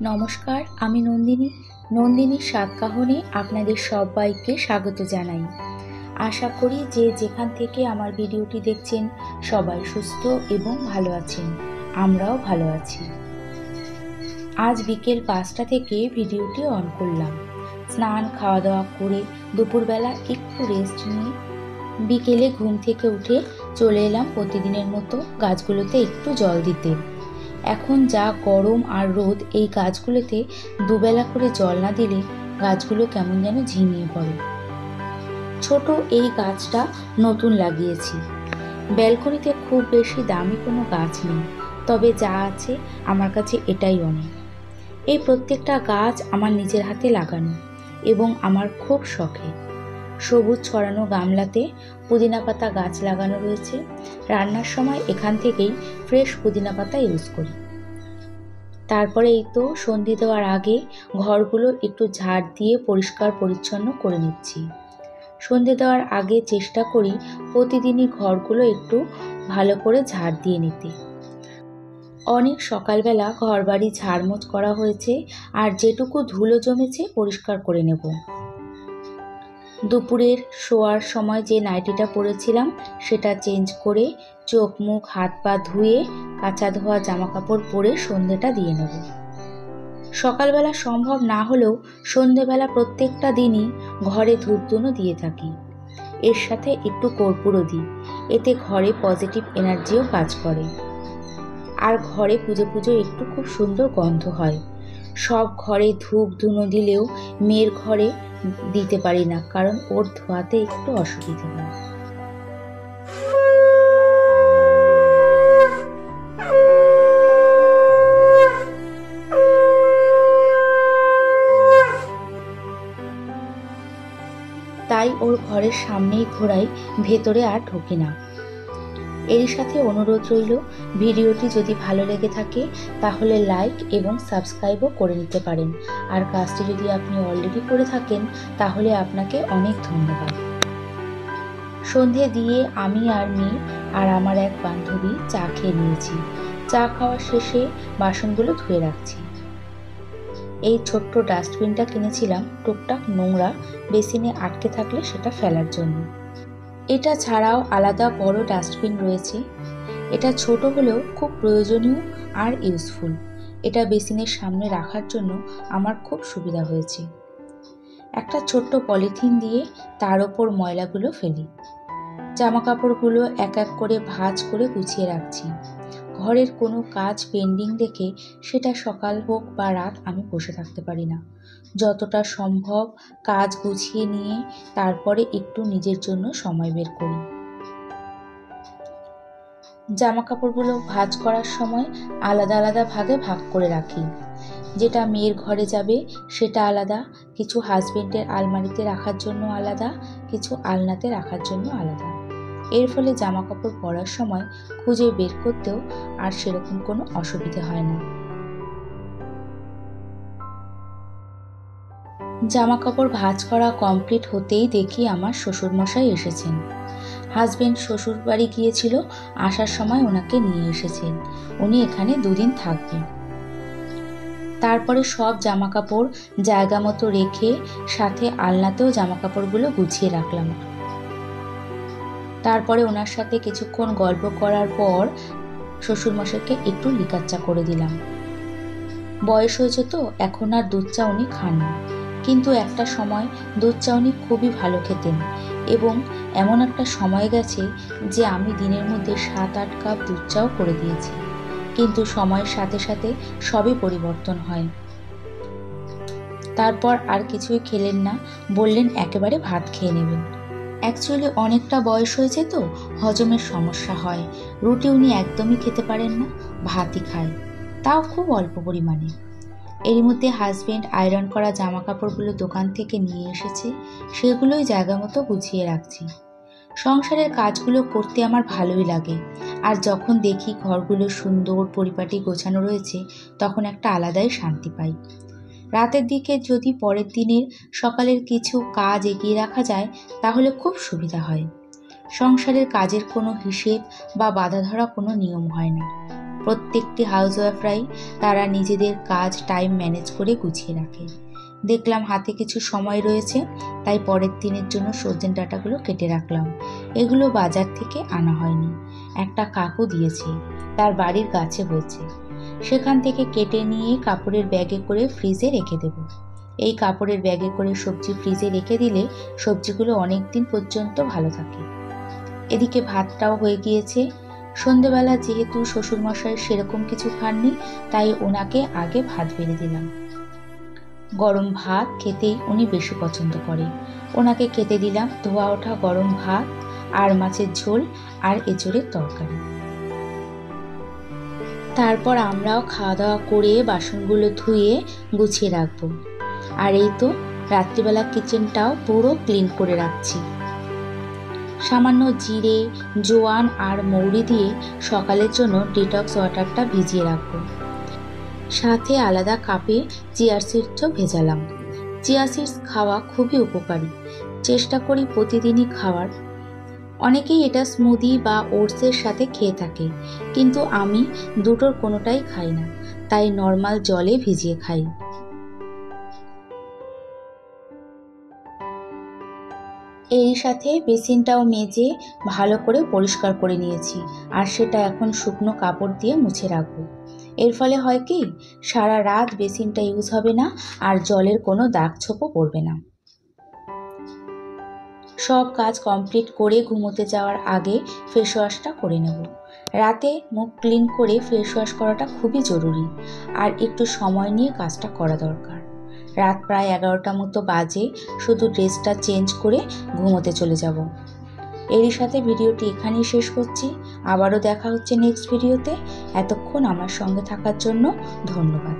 নমস্কার, আমি নন্দিনীর সাতকাহনে আপনাদের সবাইকে স্বাগত জানাই। আশা করি যে যেখান থেকে আমার ভিডিওটি দেখছেন সবাই সুস্থ এবং ভালো আছেন। আমরাও ভালো আছি। আজ বিকেল 5টা থেকে ভিডিওটি অন করলাম। স্নান খাওয়া দাওয়া করে দুপুরবেলা একটু রেস্ট নিয়ে বিকেলে ঘুম থেকে উঠে চলে এলাম প্রতিদিনের মতো গাছগুলোতে একটু জল দিতে। এখন যা গরম আর রোদ, এই গাছগুলোতে দুবেলা করে জল না দিলে গাছগুলো কেমন যেন ঝিমিয়ে পড়ে। ছোট এই গাছটা নতুন লাগিয়েছি। ব্যালকনিতে খুব বেশি দামি কোনো গাছ নেই, তবে যা আছে আমার কাছে এটাই অনেক। এই প্রত্যেকটা গাছ আমার নিজের হাতে লাগানো এবং আমার খুব শখের। সবুজ ছড়ানো গামলাতে পুদিনা পাতা গাছ লাগানো রয়েছে। রান্নার সময় এখান থেকেই ফ্রেশ পুদিনা পাতা ইউজ করি। তারপরে এই তো সন্ধে দেওয়ার আগে ঘরগুলো একটু ঝাড় দিয়ে পরিষ্কার পরিচ্ছন্ন করে নিচ্ছি। সন্ধে দেওয়ার আগে চেষ্টা করি প্রতিদিনই ঘরগুলো একটু ভালো করে ঝাড় দিয়ে নিতে। অনেক সকালবেলা ঘরবাড়ি ঝাড়মোছ করা হয়েছে, আর যেটুকু ধুলো জমেছে পরিষ্কার করে নেব। দুপুরের শোয়ার সময় যে নাইটিটা পরেছিলাম সেটা চেঞ্জ করে চোখ মুখ হাত পা ধুয়ে কাঁচা ধোয়া জামা কাপড় পরে সন্ধেটা দিয়ে নেব। সকালবেলা সম্ভব না হলেও সন্ধেবেলা প্রত্যেকটা দিনই ঘরে ধূপধুনো দিয়ে থাকি। এর সাথে একটু কর্পূরও দিই, এতে ঘরে পজিটিভ এনার্জিও কাজ করে। আর ঘরে পুজো একটু খুব সুন্দর গন্ধ হয়। সব ঘরে ধূপ ধুনো দিলেও মেয়ের ঘরে দিতে পারি না, কারণ ওর ধোয়াতে একটু অসুবিধা হয়। তাই ওর ঘরের সামনেই ঘোরাই, ভেতরে আর ঢুকি না। এর সাথে অনুরোধ রইল, ভিডিওটি যদি ভালো লেগে থাকে তাহলে লাইক এবং সাবস্ক্রাইবও করে নিতে পারেন। আর কাজটি যদি আপনি অলরেডি করে থাকেন তাহলে আপনাকে অনেক ধন্যবাদ। সন্ধে দিয়ে আমি আর মেয়ে আর আমার এক বান্ধবী চা খেয়ে নিয়েছি। চা খাওয়া শেষে বাসনগুলো ধুয়ে রাখছি। এই ছোট্ট ডাস্টবিনটা কিনেছিলাম টুকটাক নোংরা বেসিনে আটকে থাকলে সেটা ফেলার জন্য। এটা ছাড়াও আলাদা বড় ডাস্টবিন রয়েছে। এটা ছোট হলেও খুব প্রয়োজনীয় আর ইউজফুল। এটা বেসিনের সামনে রাখার জন্য আমার খুব সুবিধা হয়েছে। একটা ছোট্ট পলিথিন দিয়ে তার ওপর ময়লাগুলো ফেলি। জামা কাপড়গুলো এক এক করে ভাঁজ করে গুছিয়ে রাখছি। ঘরের কোনো কাজ পেন্ডিং রেখে সেটা সকাল হোক বা রাত আমি বসে থাকতে পারি না। যতটা সম্ভব কাজ গুছিয়ে নিয়ে তারপরে একটু নিজের জন্য সময় বের করি। জামা কাপড়গুলো ভাঁজ করার সময় আলাদা আলাদা ভাগে ভাগ করে রাখি। যেটা মেয়ের ঘরে যাবে সেটা আলাদা, কিছু হাজবেন্ডের আলমারিতে রাখার জন্য আলাদা, কিছু আলনাতে রাখার জন্য আলাদা। এর ফলে জামা কাপড় পরার সময় খুঁজে বের করতেও আর সেরকম কোনো অসুবিধা হয় না। জামা কাপড় ভাঁজ করা কমপ্লিট হতেই দেখি আমার শ্বশুরমশাই এসেছেন। হাজবেন্ড শ্বশুর বাড়ি গিয়েছিল, আসার সময় ওনাকে নিয়ে এসেছেন। উনি এখানে 2 দিন থাকবেন। তারপরে সব জামা কাপড় জায়গা মতো রেখে সাথে আলনাতেও জামা কাপড়গুলো গুছিয়ে রাখলাম। তারপরে ওনার সাথে কিছুক্ষণ গল্প করার পর শ্বশুরমশাইকে একটু লিকার চা করে দিলাম। বয়স হয়েছে তো এখন আর দুধ চা উনি খান না, কিন্তু একটা সময় দুধ চা উনি খুবই ভালো খেতেন। এবং এমন একটা সময় গেছে যে আমি দিনের মধ্যে 7-8 কাপ দুধ চাও করে দিয়েছি, কিন্তু সময়ের সাথে সাথে সবই পরিবর্তন হয়। তারপর আর কিছুই খেলেন না, বললেন একেবারে ভাত খেয়ে নেবেন। অ্যাকচুয়ালি অনেকটা বয়স হয়েছে তো হজমের সমস্যা হয়। রুটি উনি একদমই খেতে পারেন না, ভাতই খায়, তাও খুব অল্প পরিমাণে। এর মধ্যে হাজবেন্ড আয়রন করা জামা কাপড়গুলো দোকান থেকে নিয়ে এসেছে, সেগুলোই জায়গা মতো গুছিয়ে রাখছি। সংসারের কাজগুলো করতে আমার ভালোই লাগে, আর যখন দেখি ঘরগুলো সুন্দর পরিপাটি গোছানো রয়েছে তখন একটা আলাদাই শান্তি পাই। রাতের দিকে যদি পরের দিনের সকালের কিছু কাজ এগিয়ে রাখা যায় তাহলে খুব সুবিধা হয়। সংসারের কাজের কোনো হিসেব বা বাঁধা ধরা কোনো নিয়ম হয় না। প্রত্যেকটি হাউসওয়াইফরাই তারা নিজেদের কাজ টাইম ম্যানেজ করে গুছিয়ে রাখে। দেখলাম হাতে কিছু সময় রয়েছে, তাই পরের দিনের জন্য সজনে ডাঁটাগুলো কেটে রাখলাম। এগুলো বাজার থেকে আনা হয়নি, একটা কাকু দিয়েছে, তার বাড়ির গাছে হয়েছে। সেখান থেকে কেটে নিয়ে কাপড়ের ব্যাগে করে ফ্রিজে রেখে দেব। এই কাপড়ের ব্যাগে করে সবজি ফ্রিজে রেখে দিলে সবজিগুলো অনেক দিন পর্যন্ত ভালো থাকে। এদিকে ভাতটাও হয়ে গিয়েছে। সন্ধেবেলা যেহেতু শ্বশুরমশাই সেরকম কিছু খাননি, তাই ওনাকে আগে ভাত বেড়ে দিলাম। গরম ভাত খেতেই উনি বেশি পছন্দ করে। ওনাকে খেতে দিলাম ধোয়া ওঠা গরম ভাত আর মাছের ঝোল আর এঁচোড়ের তরকারি। তারপর আমরাও খাওয়া দাওয়া করে বাসনগুলো ধুয়ে গুছিয়ে রাখবো। আর এই তো রাত্রিবেলা কিচেনটাও পুরো ক্লিন করে রাখছি। সামান্য জিরে, জোয়ান আর মৌরি দিয়ে সকালের জন্য ডিটক্স ওয়াটারটা ভিজিয়ে রাখবো। সাথে আলাদা কাপে চিয়া সিডসও ভেজালাম। চিয়া সিডস খাওয়া খুবই উপকারী, চেষ্টা করি প্রতিদিনই খাওয়ার। অনেকেই এটা স্মুদি বা ওটসের সাথে খেয়ে থাকে, কিন্তু আমি দুটোর কোনোটাই খাই না, তাই নর্মাল জলে ভিজিয়ে খাই। এরই সাথে বেসিনটাও মেজে ভালো করে পরিষ্কার করে নিয়েছি, আর সেটা এখন শুকনো কাপড় দিয়ে মুছে রাখবো। এর ফলে হয় কি, সারা রাত বেসিনটা ইউজ হবে না আর জলের কোনো দাগ ছোপও পড়বে না। সব কাজ কমপ্লিট করে ঘুমোতে যাওয়ার আগে ফেস ওয়াশটা করে নেব। রাতে মুখ ক্লিন করে ফেস ওয়াশ করাটা খুবই জরুরি, আর একটু সময় নিয়ে কাজটা করা দরকার। রাত প্রায় 11টা মতো বাজে, শুধু ড্রেসটা চেঞ্জ করে ঘুমোতে চলে যাব। এরই সাথে ভিডিওটি এখানেই শেষ করছি। আবারও দেখা হচ্ছে নেক্সট ভিডিওতে। এতক্ষণ আমার সঙ্গে থাকার জন্য ধন্যবাদ।